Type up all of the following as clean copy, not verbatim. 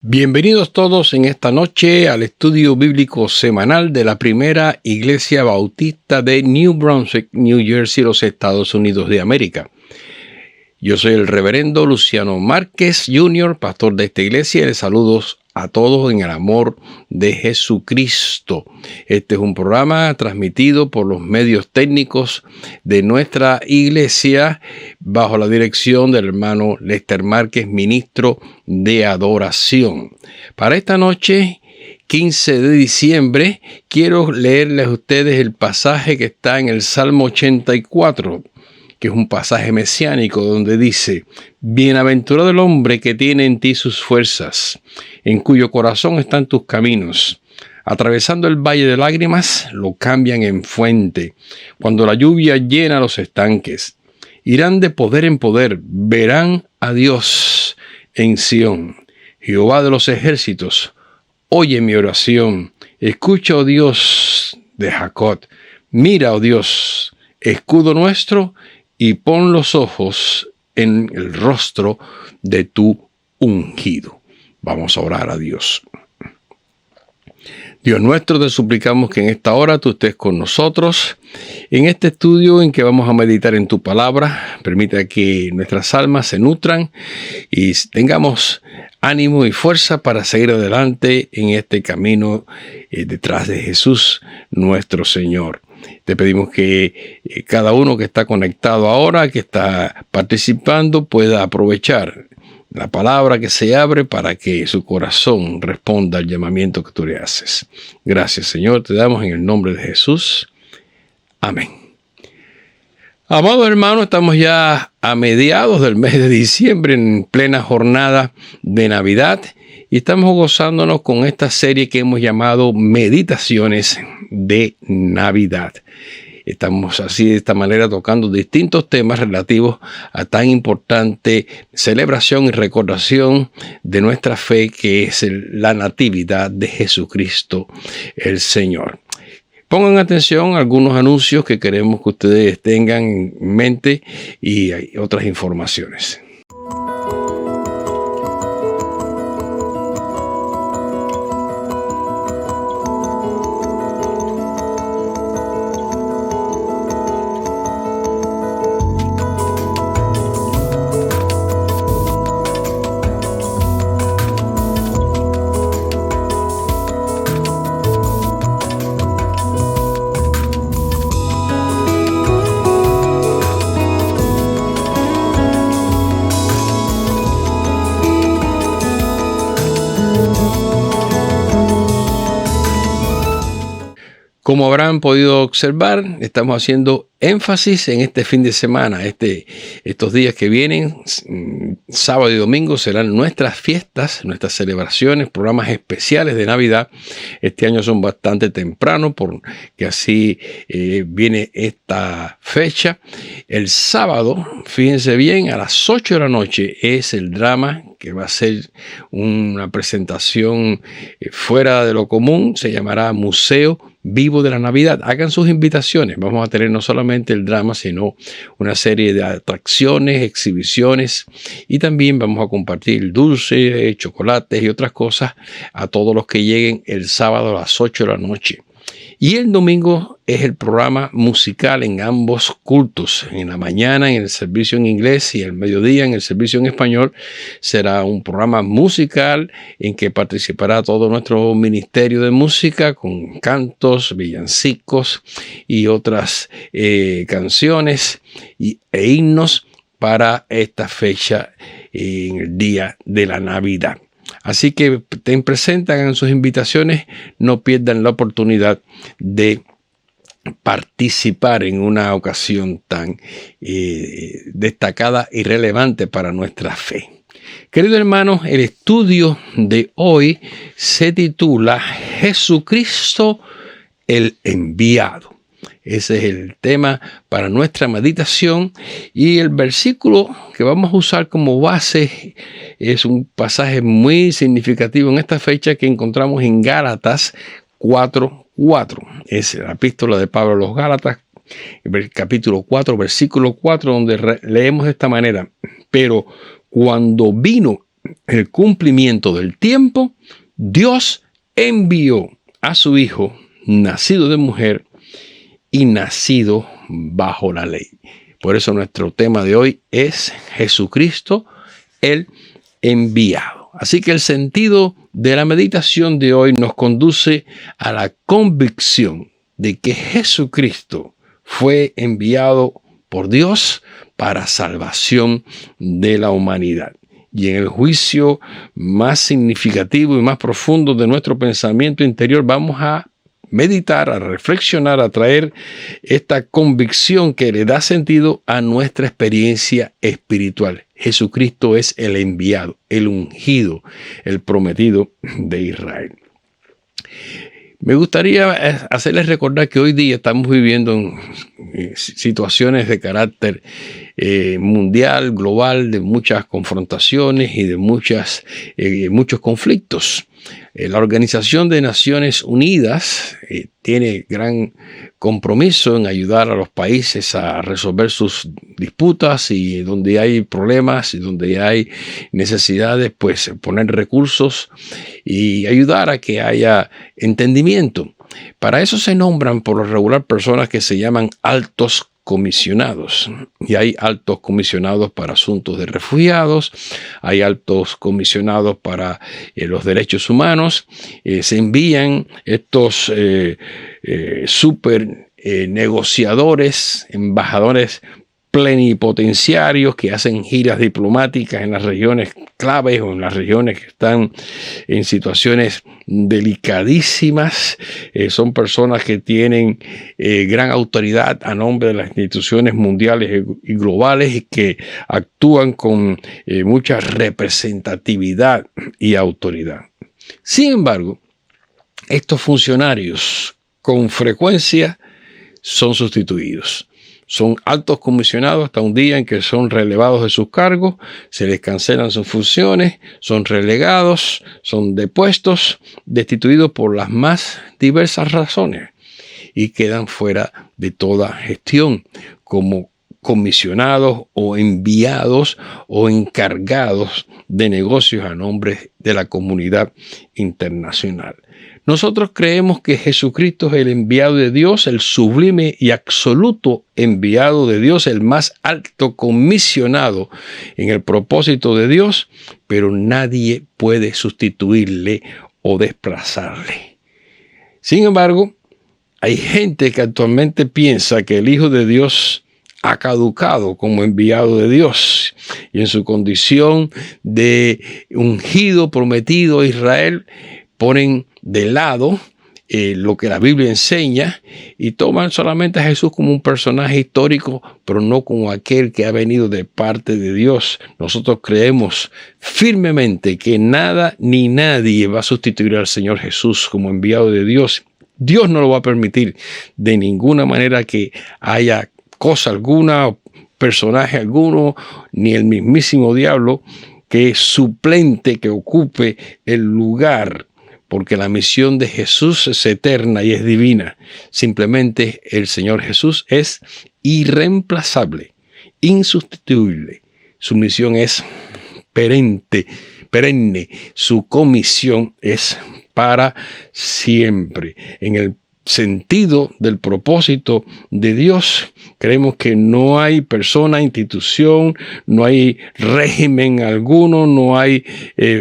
Bienvenidos todos en esta noche al estudio bíblico semanal de la Primera Iglesia Bautista de New Brunswick, New Jersey, los Estados Unidos de América. Yo soy el reverendo Luciano Márquez Jr., pastor de esta iglesia, y les saludo a todos en el amor de Jesucristo. Este es un programa transmitido por los medios técnicos de nuestra iglesia bajo la dirección del hermano Lester Márquez, ministro de adoración. Para esta noche, 15 de diciembre, quiero leerles a ustedes el pasaje que está en el Salmo 84, que es un pasaje mesiánico donde dice: Bienaventurado el hombre que tiene en ti sus fuerzas, en cuyo corazón están tus caminos. Atravesando el valle de lágrimas, lo cambian en fuente. Cuando la lluvia llena los estanques, irán de poder en poder, verán a Dios en Sión. Jehová de los ejércitos, oye mi oración. Escucha, oh Dios de Jacob. Mira, oh Dios, escudo nuestro, y pon los ojos en el rostro de tu ungido. Vamos a orar a Dios. Dios nuestro, te suplicamos que en esta hora tú estés con nosotros. En este estudio en que vamos a meditar en tu palabra, permita que nuestras almas se nutran y tengamos ánimo y fuerza para seguir adelante en este camino detrás de Jesús, nuestro Señor. Te pedimos que cada uno que está conectado ahora, que está participando, pueda aprovechar la palabra que se abre para que su corazón responda al llamamiento que tú le haces. Gracias, Señor, te damos en el nombre de Jesús. Amén. Amados hermanos, estamos ya a mediados del mes de diciembre, en plena jornada de Navidad, y estamos gozándonos con esta serie que hemos llamado Meditaciones de Navidad. Estamos así de esta manera tocando distintos temas relativos a tan importante celebración y recordación de nuestra fe, que es la natividad de Jesucristo el Señor. Pongan atención a algunos anuncios que queremos que ustedes tengan en mente y hay otras informaciones. Como habrán podido observar, estamos haciendo énfasis en este fin de semana. Estos días que vienen, sábado y domingo, serán nuestras fiestas, nuestras celebraciones, programas especiales de Navidad. Este año son bastante temprano, porque así viene esta fecha. El sábado, fíjense bien, a las 8 de la noche es el drama, que va a ser una presentación fuera de lo común. Se llamará Museo Vivo de la Navidad. Hagan sus invitaciones. Vamos a tener no solamente el drama, sino una serie de atracciones, exhibiciones, y también vamos a compartir dulces, chocolates y otras cosas a todos los que lleguen el sábado a las 8 de la noche. Y el domingo es el programa musical en ambos cultos. En la mañana en el servicio en inglés y al mediodía en el servicio en español será un programa musical en que participará todo nuestro ministerio de música con cantos, villancicos y otras canciones e himnos para esta fecha en el día de la Navidad. Así que ten presente, hagan sus invitaciones, no pierdan la oportunidad de participar en una ocasión tan destacada y relevante para nuestra fe. Queridos hermanos, el estudio de hoy se titula Jesucristo el enviado. Ese es el tema para nuestra meditación, y el versículo que vamos a usar como base es un pasaje muy significativo en esta fecha que encontramos en Gálatas 4:4. Es la epístola de Pablo a los Gálatas, capítulo 4, versículo 4, donde leemos de esta manera: pero cuando vino el cumplimiento del tiempo, Dios envió a su Hijo, nacido de mujer y nacido bajo la ley. Por eso nuestro tema de hoy es Jesucristo, el enviado. Así que el sentido de la meditación de hoy nos conduce a la convicción de que Jesucristo fue enviado por Dios para salvación de la humanidad. Y en el juicio más significativo y más profundo de nuestro pensamiento interior vamos a meditar, a reflexionar, a traer esta convicción que le da sentido a nuestra experiencia espiritual. Jesucristo es el enviado, el ungido, el prometido de Israel. Me gustaría hacerles recordar que hoy día estamos viviendo en situaciones de carácter mundial, global, de muchas confrontaciones y de muchos conflictos. La Organización de Naciones Unidas tiene gran compromiso en ayudar a los países a resolver sus disputas, y donde hay problemas y donde hay necesidades, pues poner recursos y ayudar a que haya entendimiento. Para eso se nombran por lo regular personas que se llaman altos comisionados, y hay altos comisionados para asuntos de refugiados, hay altos comisionados para los derechos humanos. Se envían estos super negociadores, embajadores plenipotenciarios que hacen giras diplomáticas en las regiones claves o en las regiones que están en situaciones delicadísimas. Son personas que tienen gran autoridad a nombre de las instituciones mundiales y globales, y que actúan con mucha representatividad y autoridad. Sin embargo, estos funcionarios con frecuencia son sustituidos. Son altos comisionados hasta un día en que son relevados de sus cargos, se les cancelan sus funciones, son relegados, son depuestos, destituidos por las más diversas razones, y quedan fuera de toda gestión como comisionados o enviados o encargados de negocios a nombre de la comunidad internacional. Nosotros creemos que Jesucristo es el enviado de Dios, el sublime y absoluto enviado de Dios, el más alto comisionado en el propósito de Dios, pero nadie puede sustituirle o desplazarle. Sin embargo, hay gente que actualmente piensa que el Hijo de Dios ha caducado como enviado de Dios, y en su condición de ungido prometido a Israel ponen de lado lo que la Biblia enseña y toman solamente a Jesús como un personaje histórico, pero no como aquel que ha venido de parte de Dios. Nosotros creemos firmemente que nada ni nadie va a sustituir al Señor Jesús como enviado de Dios. Dios no lo va a permitir de ninguna manera que haya cosa alguna, personaje alguno, ni el mismísimo diablo que suplente, que ocupe el lugar, porque la misión de Jesús es eterna y es divina. Simplemente el Señor Jesús es irreemplazable, insustituible. Su misión es perenne. Su comisión es para siempre. En el sentido del propósito de Dios, creemos que no hay persona, institución, no hay régimen alguno, no hay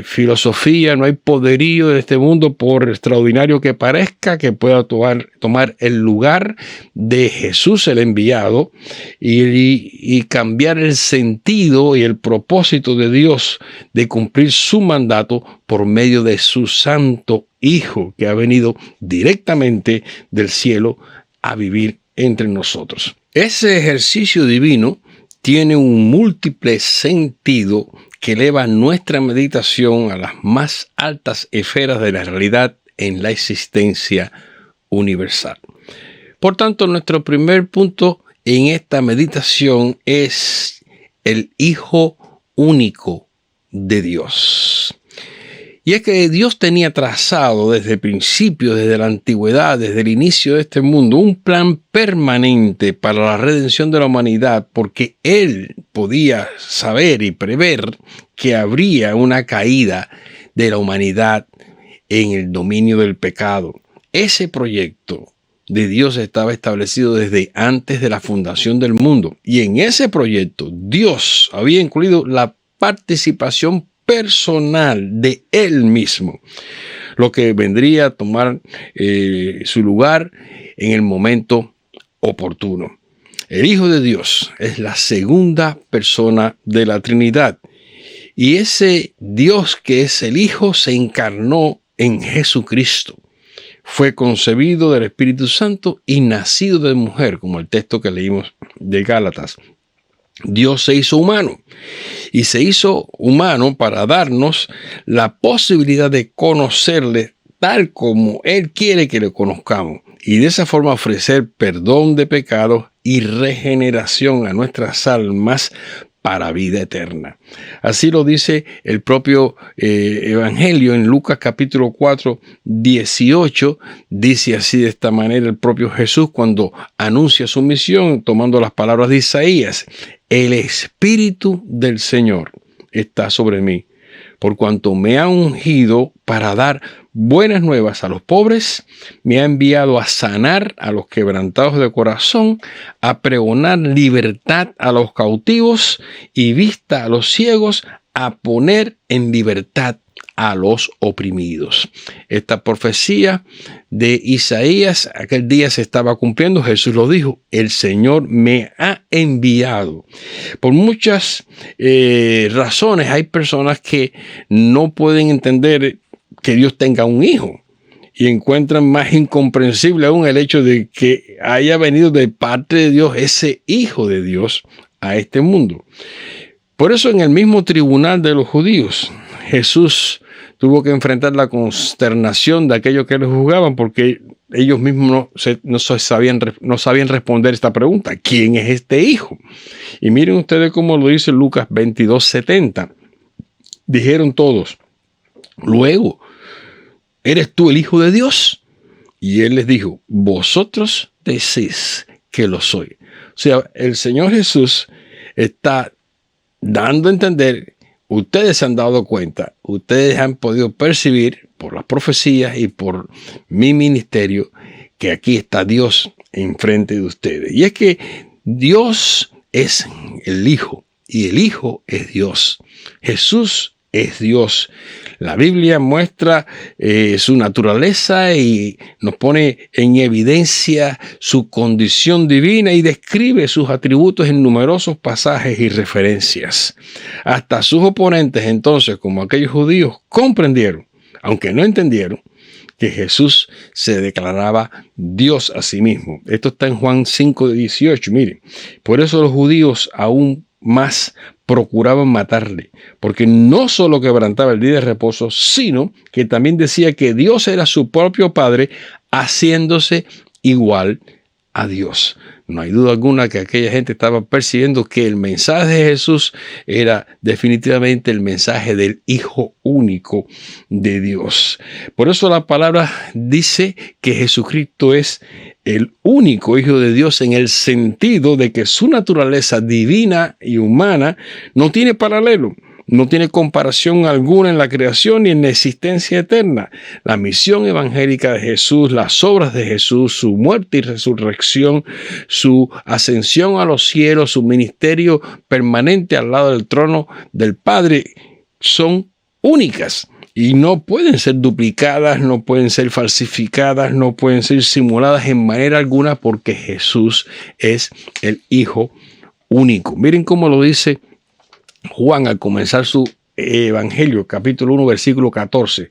filosofía, no hay poderío de este mundo, por extraordinario que parezca, que pueda tomar el lugar de Jesús el enviado y cambiar el sentido y el propósito de Dios de cumplir su mandato por medio de su santo Hijo, que ha venido directamente del cielo a vivir entre nosotros. Ese ejercicio divino tiene un múltiple sentido que eleva nuestra meditación a las más altas esferas de la realidad en la existencia universal. Por tanto, nuestro primer punto en esta meditación es el Hijo único de Dios. Y es que Dios tenía trazado desde el principio, desde la antigüedad, desde el inicio de este mundo, un plan permanente para la redención de la humanidad, porque Él podía saber y prever que habría una caída de la humanidad en el dominio del pecado. Ese proyecto de Dios estaba establecido desde antes de la fundación del mundo. Y en ese proyecto Dios había incluido la participación personal de Él mismo, lo que vendría a tomar su lugar en el momento oportuno. El Hijo de Dios es la segunda persona de la Trinidad. Y ese Dios que es el Hijo se encarnó en Jesucristo. Fue concebido del Espíritu Santo y nacido de mujer, como el texto que leímos de Gálatas. Dios se hizo humano y se hizo humano para darnos la posibilidad de conocerle tal como Él quiere que le conozcamos y de esa forma ofrecer perdón de pecados y regeneración a nuestras almas para vida eterna. Así lo dice el propio Evangelio en Lucas capítulo 4, 18. Dice así de esta manera el propio Jesús cuando anuncia su misión, tomando las palabras de Isaías. El Espíritu del Señor está sobre mí, por cuanto me ha ungido para dar buenas nuevas a los pobres, me ha enviado a sanar a los quebrantados de corazón, a pregonar libertad a los cautivos y vista a los ciegos, a poner en libertad a los oprimidos. Esta profecía de Isaías, aquel día se estaba cumpliendo. Jesús lo dijo, el Señor me ha enviado. Por muchas razones hay personas que no pueden entender que Dios tenga un hijo y encuentran más incomprensible aún el hecho de que haya venido de parte de Dios ese Hijo de Dios a este mundo. Por eso en el mismo tribunal de los judíos, Jesús tuvo que enfrentar la consternación de aquellos que le juzgaban porque ellos mismos no sabían responder esta pregunta. ¿Quién es este hijo? Y miren ustedes cómo lo dice Lucas 22:70. Dijeron todos, luego, ¿eres tú el Hijo de Dios? Y Él les dijo, vosotros decís que lo soy. O sea, el Señor Jesús está dando a entender, ustedes se han dado cuenta, ustedes han podido percibir por las profecías y por mi ministerio que aquí está Dios enfrente de ustedes. Y es que Dios es el Hijo y el Hijo es Dios. Jesús es Dios. La Biblia muestra su naturaleza y nos pone en evidencia su condición divina y describe sus atributos en numerosos pasajes y referencias. Hasta sus oponentes entonces, como aquellos judíos, comprendieron, aunque no entendieron, que Jesús se declaraba Dios a sí mismo. Esto está en Juan 5:18. Miren, por eso los judíos aún más procuraban matarle, porque no solo quebrantaba el día de reposo, sino que también decía que Dios era su propio Padre, haciéndose igual a Dios. No hay duda alguna que aquella gente estaba percibiendo que el mensaje de Jesús era definitivamente el mensaje del Hijo único de Dios. Por eso la palabra dice que Jesucristo es el único Hijo de Dios en el sentido de que su naturaleza divina y humana no tiene paralelo. No tiene comparación alguna en la creación ni en la existencia eterna. La misión evangélica de Jesús, las obras de Jesús, su muerte y resurrección, su ascensión a los cielos, su ministerio permanente al lado del trono del Padre, son únicas. Y no pueden ser duplicadas, no pueden ser falsificadas, no pueden ser simuladas en manera alguna porque Jesús es el Hijo único. Miren cómo lo dice Juan al comenzar su Evangelio, capítulo 1, versículo 14.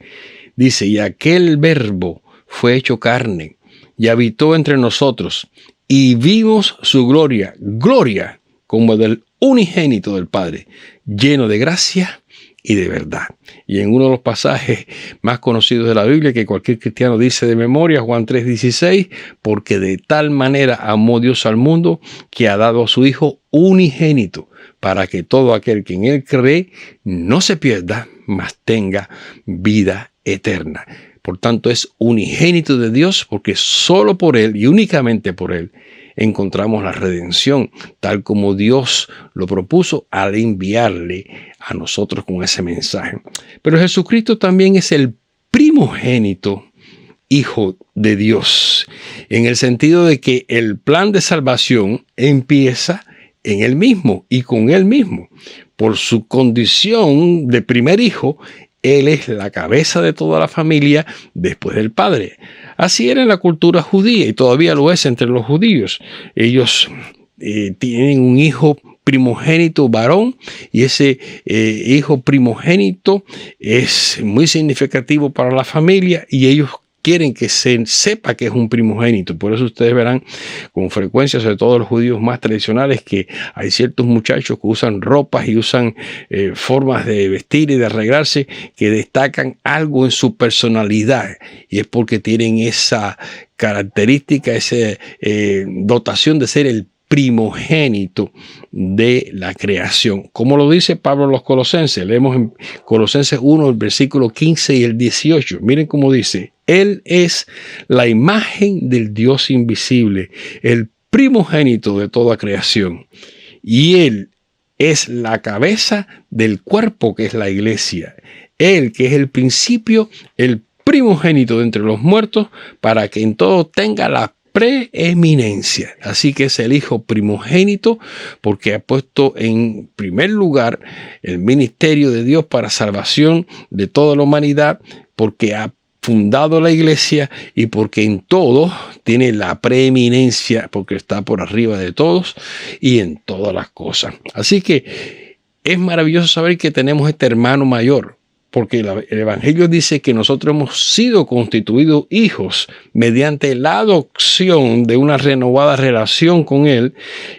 Dice, y aquel verbo fue hecho carne y habitó entre nosotros y vimos su gloria, gloria como del unigénito del Padre, lleno de gracia y de verdad. Y en uno de los pasajes más conocidos de la Biblia que cualquier cristiano dice de memoria, Juan 3:16, porque de tal manera amó Dios al mundo que ha dado a su Hijo unigénito, para que todo aquel que en él cree no se pierda, mas tenga vida eterna. Por tanto, es unigénito de Dios, porque solo por Él y únicamente por Él encontramos la redención, tal como Dios lo propuso al enviarle a nosotros con ese mensaje. Pero Jesucristo también es el primogénito Hijo de Dios, en el sentido de que el plan de salvación empieza en Él mismo y con Él mismo. Por su condición de primer hijo, Él es la cabeza de toda la familia después del Padre. Así era en la cultura judía y todavía lo es entre los judíos. Ellos tienen un hijo primogénito varón, y ese hijo primogénito es muy significativo para la familia, y ellos quieren que se sepa que es un primogénito. Por eso ustedes verán con frecuencia, sobre todo los judíos más tradicionales, que hay ciertos muchachos que usan ropas y usan formas de vestir y de arreglarse que destacan algo en su personalidad, y es porque tienen esa característica, esa dotación de ser el primogénito de la creación. Como lo dice Pablo a los Colosenses, leemos en Colosenses 1, el versículo 15 y el 18. Miren cómo dice: Él es la imagen del Dios invisible, el primogénito de toda creación. Y Él es la cabeza del cuerpo, que es la iglesia. Él, que es el principio, el primogénito de entre los muertos, para que en todo tenga la preeminencia. Así que es el hijo primogénito porque ha puesto en primer lugar el ministerio de Dios para salvación de toda la humanidad, porque ha fundado la iglesia y porque en todo tiene la preeminencia, porque está por arriba de todos y en todas las cosas. Así que es maravilloso saber que tenemos este hermano mayor, porque el Evangelio dice que nosotros hemos sido constituidos hijos mediante la adopción de una renovada relación con Él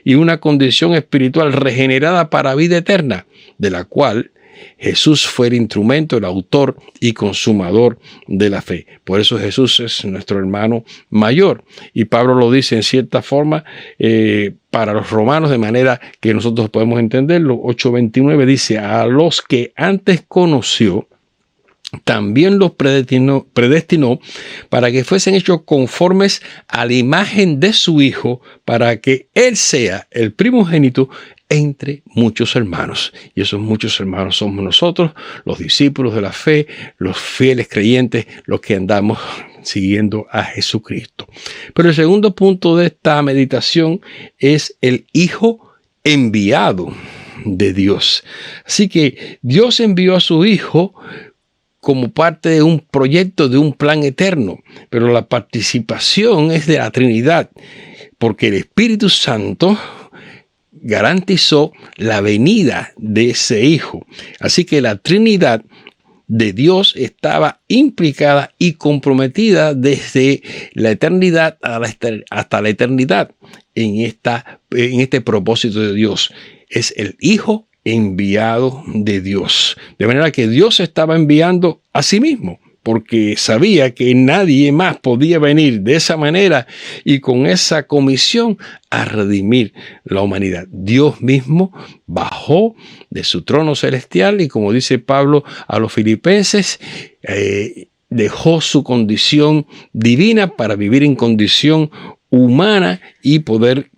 y una condición espiritual regenerada para vida eterna, de la cual Jesús fue el instrumento, el autor y consumador de la fe. Por eso Jesús es nuestro hermano mayor. Y Pablo lo dice en cierta forma para los romanos, de manera que nosotros podemos entenderlo. 8:29 dice: a los que antes conoció, también los predestinó para que fuesen hechos conformes a la imagen de su Hijo, para que Él sea el primogénito entre muchos hermanos. Y esos muchos hermanos somos nosotros, los discípulos de la fe, los fieles creyentes, los que andamos siguiendo a Jesucristo. Pero el segundo punto de esta meditación es el Hijo enviado de Dios. Así que Dios envió a su Hijo como parte de un proyecto, de un plan eterno, pero la participación es de la Trinidad, porque el Espíritu Santo garantizó la venida de ese Hijo. Así que la Trinidad de Dios estaba implicada y comprometida desde la eternidad hasta la eternidad en este propósito de Dios. Es el Hijo enviado de Dios. De manera que Dios estaba enviando a sí mismo, porque sabía que nadie más podía venir de esa manera y con esa comisión a redimir la humanidad. Dios mismo bajó de su trono celestial y, como dice Pablo a los filipenses, dejó su condición divina para vivir en condición humana y poder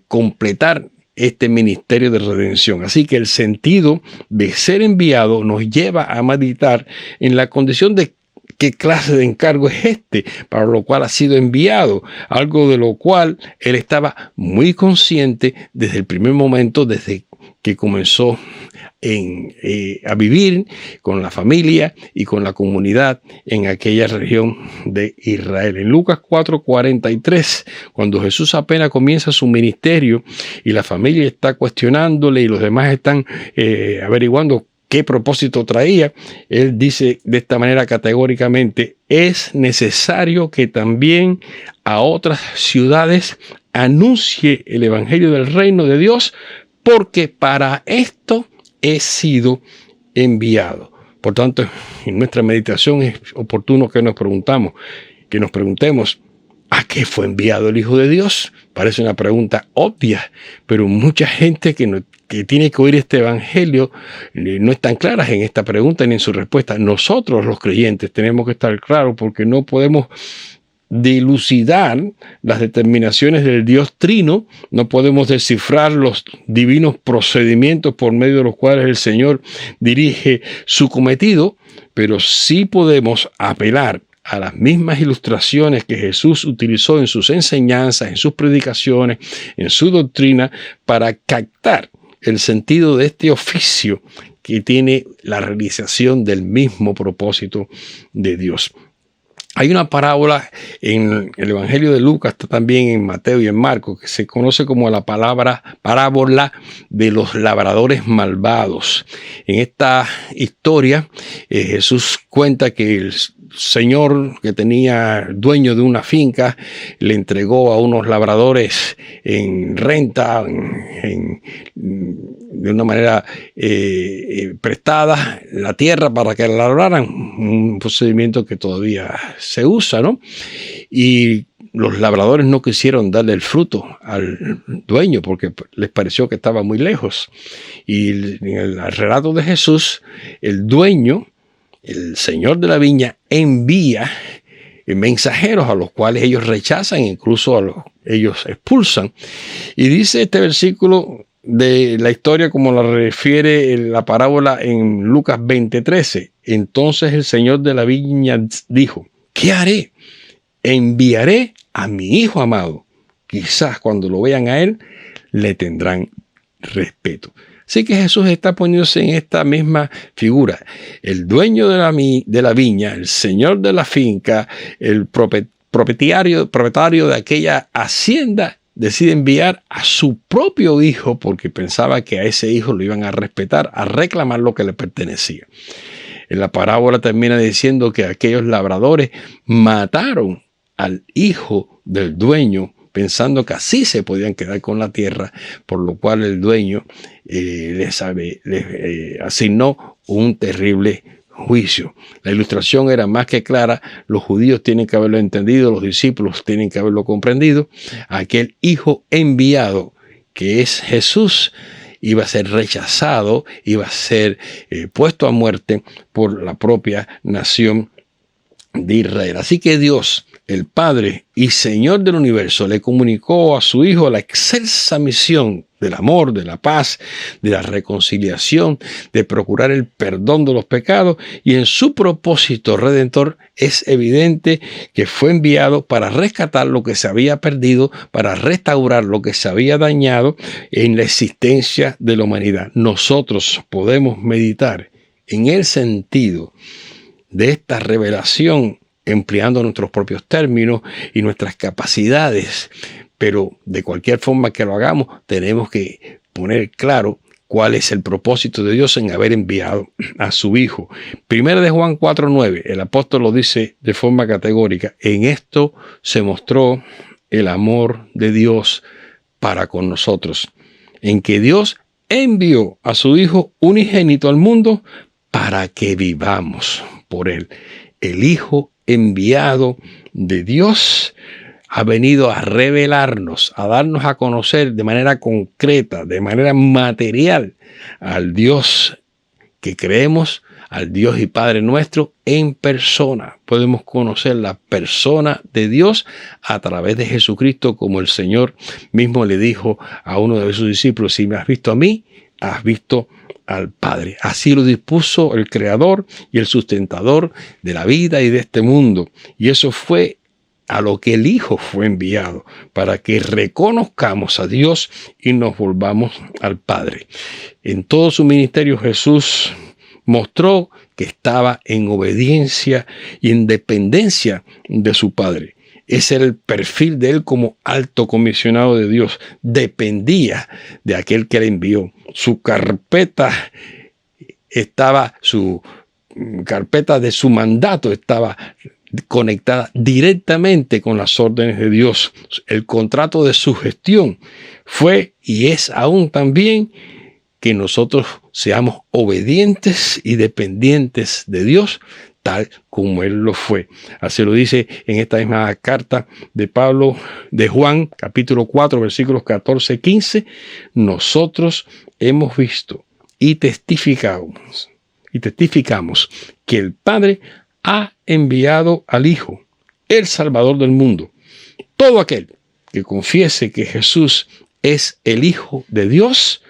completar este ministerio de redención. Así que el sentido de ser enviado nos lleva a meditar en la condición de qué clase de encargo es este, para lo cual ha sido enviado, algo de lo cual él estaba muy consciente desde el primer momento, desde que comenzó a vivir con la familia y con la comunidad en aquella región de Israel. En Lucas 4:43, cuando Jesús apenas comienza su ministerio y la familia está cuestionándole y los demás están averiguando qué propósito traía, él dice de esta manera categóricamente: es necesario que también a otras ciudades anuncie el evangelio del reino de Dios, porque para esto he sido enviado. Por tanto, en nuestra meditación es oportuno que nos preguntemos, ¿a qué fue enviado el Hijo de Dios? Parece una pregunta obvia, pero mucha gente que que tiene que oír este evangelio no están claras en esta pregunta ni en su respuesta. Nosotros los creyentes tenemos que estar claros porque no podemos dilucidar las determinaciones del Dios Trino, no podemos descifrar los divinos procedimientos por medio de los cuales el Señor dirige su cometido, pero sí podemos apelar a las mismas ilustraciones que Jesús utilizó en sus enseñanzas, en sus predicaciones, en su doctrina, para captar el sentido de este oficio que tiene la realización del mismo propósito de Dios. Hay una parábola en el Evangelio de Lucas, está también en Mateo y en Marcos, que se conoce como la parábola de los labradores malvados. En esta historia, Jesús cuenta que el señor que tenía dueño de una finca le entregó a unos labradores en renta, de una manera prestada la tierra para que la labraran, un procedimiento que todavía se usa, ¿no? Y los labradores no quisieron darle el fruto al dueño porque les pareció que estaba muy lejos. Y en el relato de Jesús, el dueño, el señor de la viña, envía mensajeros a los cuales ellos rechazan, incluso ellos expulsan. Y dice este versículo de la historia como la refiere la parábola en Lucas 20:13. Entonces el señor de la viña dijo: ¿qué haré? Enviaré a mi hijo amado. Quizás cuando lo vean a él, le tendrán respeto. Así que Jesús está poniéndose en esta misma figura. El dueño de la viña, el señor de la finca, el propietario de aquella hacienda, decide enviar a su propio hijo porque pensaba que a ese hijo lo iban a respetar, a reclamar lo que le pertenecía. En la parábola termina diciendo que aquellos labradores mataron al hijo del dueño pensando que así se podían quedar con la tierra, por lo cual el dueño les asignó un terrible juicio. La ilustración era más que clara, los judíos tienen que haberlo entendido, los discípulos tienen que haberlo comprendido. Aquel hijo enviado, que es Jesús, iba a ser rechazado, iba a ser puesto a muerte por la propia nación de Israel. Así que Dios, el Padre y Señor del universo, le comunicó a su Hijo la excelsa misión del amor, de la paz, de la reconciliación, de procurar el perdón de los pecados, y en su propósito redentor es evidente que fue enviado para rescatar lo que se había perdido, para restaurar lo que se había dañado en la existencia de la humanidad. Nosotros podemos meditar en el sentido de esta revelación empleando nuestros propios términos y nuestras capacidades, pero de cualquier forma que lo hagamos, tenemos que poner claro cuál es el propósito de Dios en haber enviado a su Hijo. Primera de Juan 4:9, el apóstol lo dice de forma categórica: en esto se mostró el amor de Dios para con nosotros, en que Dios envió a su Hijo unigénito al mundo para que vivamos por él. El Hijo enviado de Dios ha venido a revelarnos, a darnos a conocer de manera concreta, de manera material, al Dios que creemos, al Dios y Padre nuestro en persona. Podemos conocer la persona de Dios a través de Jesucristo, como el Señor mismo le dijo a uno de sus discípulos: si me has visto a mí, has visto al Padre. Así lo dispuso el Creador y el sustentador de la vida y de este mundo. Y eso fue a lo que el Hijo fue enviado, para que reconozcamos a Dios y nos volvamos al Padre. En todo su ministerio Jesús mostró que estaba en obediencia y en dependencia de su Padre. Ese era el perfil de él como alto comisionado de Dios. Dependía de aquel que le envió. Su carpeta de su mandato estaba conectada directamente con las órdenes de Dios. El contrato de su gestión fue y es aún también que nosotros seamos obedientes y dependientes de Dios, tal como Él lo fue. Así lo dice en esta misma carta de Pablo, de Juan, capítulo 4, versículos 14, 15. Nosotros hemos visto y testificamos que el Padre ha enviado al Hijo, el Salvador del mundo. Todo aquel que confiese que Jesús es el Hijo de Dios,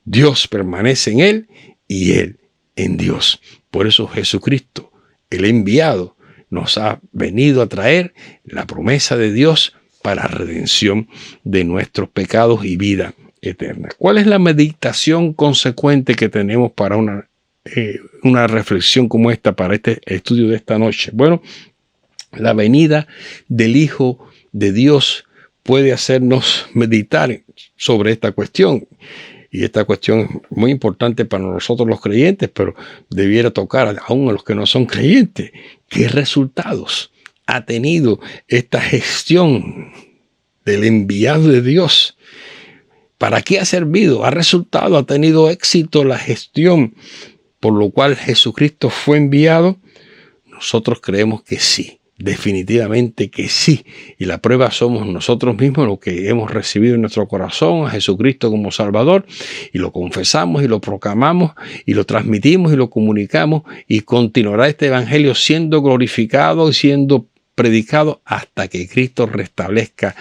Dios permanece en Él y Él en Dios. Por eso Jesucristo, el enviado, nos ha venido a traer la promesa de Dios para redención de nuestros pecados y vida eterna. ¿Cuál es la meditación consecuente que tenemos para una reflexión como esta, para este estudio de esta noche? Bueno, la venida del Hijo de Dios puede hacernos meditar sobre esta cuestión. Y esta cuestión es muy importante para nosotros los creyentes, pero debiera tocar aún a los que no son creyentes. ¿Qué resultados ha tenido esta gestión del enviado de Dios? ¿Para qué ha servido? ¿Ha resultado? ¿Ha tenido éxito la gestión por lo cual Jesucristo fue enviado? Nosotros creemos que sí. Definitivamente que sí. Y la prueba somos nosotros mismos, lo que hemos recibido en nuestro corazón a Jesucristo como Salvador, y lo confesamos y lo proclamamos y lo transmitimos y lo comunicamos, y continuará este evangelio siendo glorificado y siendo predicado hasta que Cristo restablezca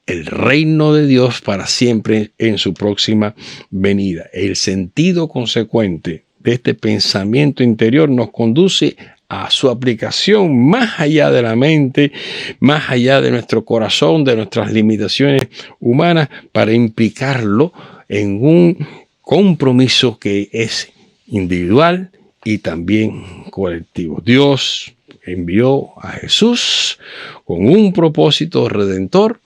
el reino de Dios para siempre en su próxima venida. El sentido consecuente de este pensamiento interior nos conduce a su aplicación más allá de la mente, más allá de nuestro corazón, de nuestras limitaciones humanas, para implicarlo en un compromiso que es individual y también colectivo. Dios envió a Jesús con un propósito redentor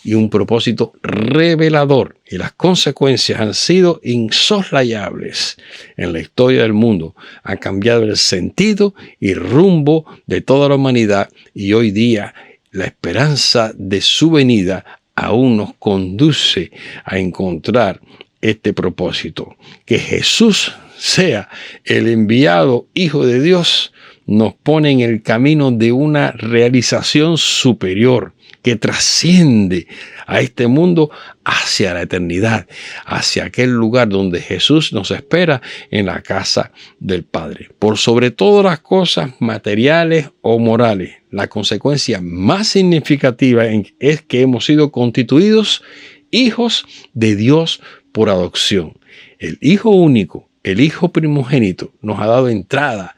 y un propósito revelador, y las consecuencias han sido insoslayables en la historia del mundo. Ha cambiado el sentido y rumbo de toda la humanidad, y hoy día la esperanza de su venida aún nos conduce a encontrar este propósito. Que Jesús sea el enviado Hijo de Dios nos pone en el camino de una realización superior que trasciende a este mundo hacia la eternidad, hacia aquel lugar donde Jesús nos espera en la casa del Padre. Por sobre todas las cosas materiales o morales, la consecuencia más significativa es que hemos sido constituidos hijos de Dios por adopción. El Hijo único, el Hijo primogénito, nos ha dado entrada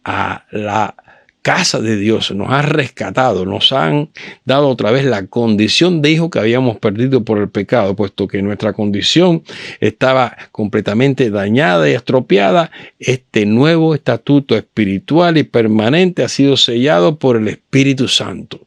a la casa de Dios, nos ha rescatado, nos han dado otra vez la condición de hijo que habíamos perdido por el pecado, puesto que nuestra condición estaba completamente dañada y estropeada. Este nuevo estatuto espiritual y permanente ha sido sellado por el Espíritu Santo,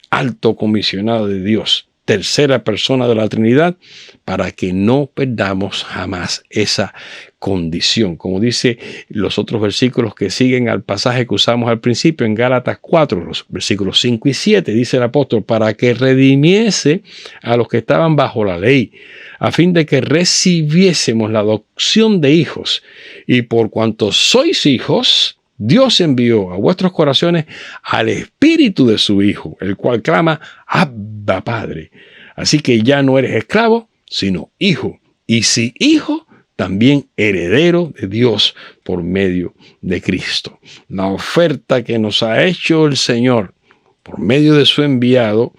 alto comisionado de Dios, tercera persona de la Trinidad, para que no perdamos jamás esa condición. Como dice los otros versículos que siguen al pasaje que usamos al principio en Gálatas 4, los versículos 5 y 7, dice el apóstol, para que redimiese a los que estaban bajo la ley, a fin de que recibiésemos la adopción de hijos. Y por cuanto sois hijos, Dios envió a vuestros corazones al Espíritu de su Hijo, el cual clama, Abba, Padre. Así que ya no eres esclavo, sino hijo. Y si hijo, también heredero de Dios por medio de Cristo. La oferta que nos ha hecho el Señor por medio de su enviado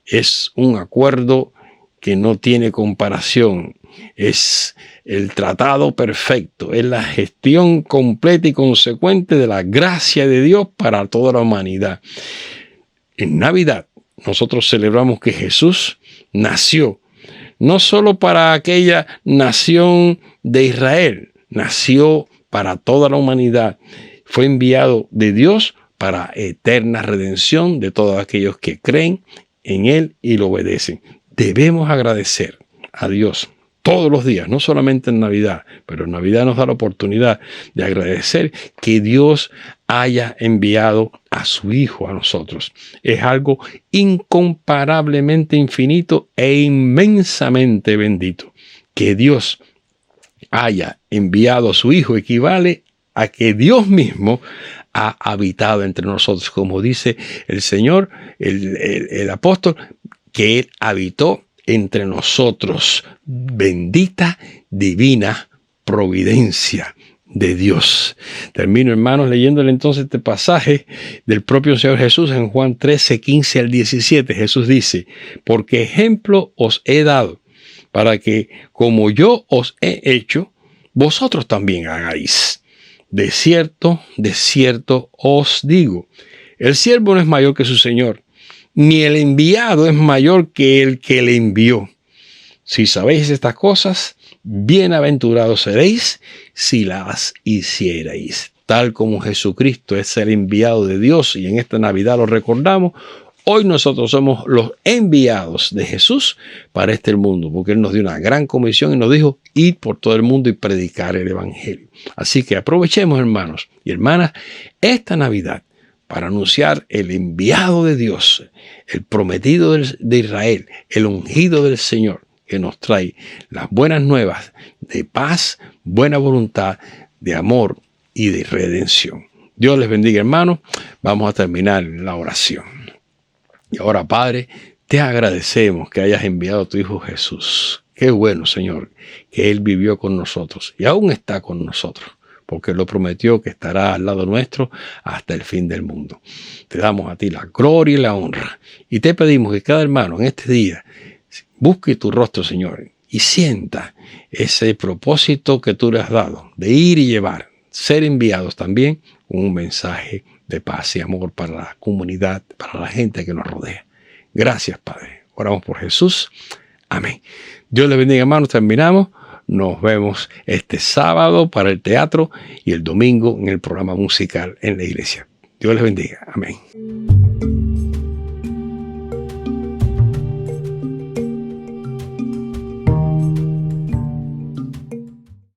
es un acuerdo que no tiene comparación. Es el tratado perfecto, es la gestión completa y consecuente de la gracia de Dios para toda la humanidad. En Navidad nosotros celebramos que Jesús nació, no solo para aquella nación de Israel, nació para toda la humanidad. Fue enviado de Dios para eterna redención de todos aquellos que creen en Él y lo obedecen. Debemos agradecer a Dios todos los días, no solamente en Navidad, pero en Navidad nos da la oportunidad de agradecer que Dios haya enviado a su Hijo a nosotros. Es algo incomparablemente infinito e inmensamente bendito. Que Dios haya enviado a su Hijo equivale a que Dios mismo ha habitado entre nosotros, como dice el Señor, el apóstol, que Él habitó entre nosotros. Bendita divina providencia de Dios. Termino, hermanos, leyéndole entonces este pasaje del propio Señor Jesús en Juan 13, 15 al 17. Jesús dice: porque ejemplo os he dado, para que como yo os he hecho, vosotros también hagáis. De cierto os digo, el siervo no es mayor que su Señor, ni el enviado es mayor que el que le envió. Si sabéis estas cosas, bienaventurados seréis si las hicierais. Tal como Jesucristo es el enviado de Dios, y en esta Navidad lo recordamos, hoy nosotros somos los enviados de Jesús para este mundo, porque Él nos dio una gran comisión y nos dijo: ir por todo el mundo y predicar el Evangelio. Así que aprovechemos, hermanos y hermanas, esta Navidad para anunciar el enviado de Dios, el prometido de Israel, el ungido del Señor, que nos trae las buenas nuevas de paz, buena voluntad, de amor y de redención. Dios les bendiga, hermanos. Vamos a terminar la oración. Y ahora, Padre, te agradecemos que hayas enviado a tu Hijo Jesús. Qué bueno, Señor, que Él vivió con nosotros y aún está con nosotros, porque lo prometió que estará al lado nuestro hasta el fin del mundo. Te damos a ti la gloria y la honra. Y te pedimos que cada hermano en este día busque tu rostro, Señor, y sienta ese propósito que tú le has dado de ir y llevar, ser enviados también con un mensaje de paz y amor para la comunidad, para la gente que nos rodea. Gracias, Padre. Oramos por Jesús. Amén. Dios les bendiga, hermanos. Terminamos. Nos vemos este sábado para el teatro y el domingo en el programa musical en la iglesia. Dios les bendiga. Amén.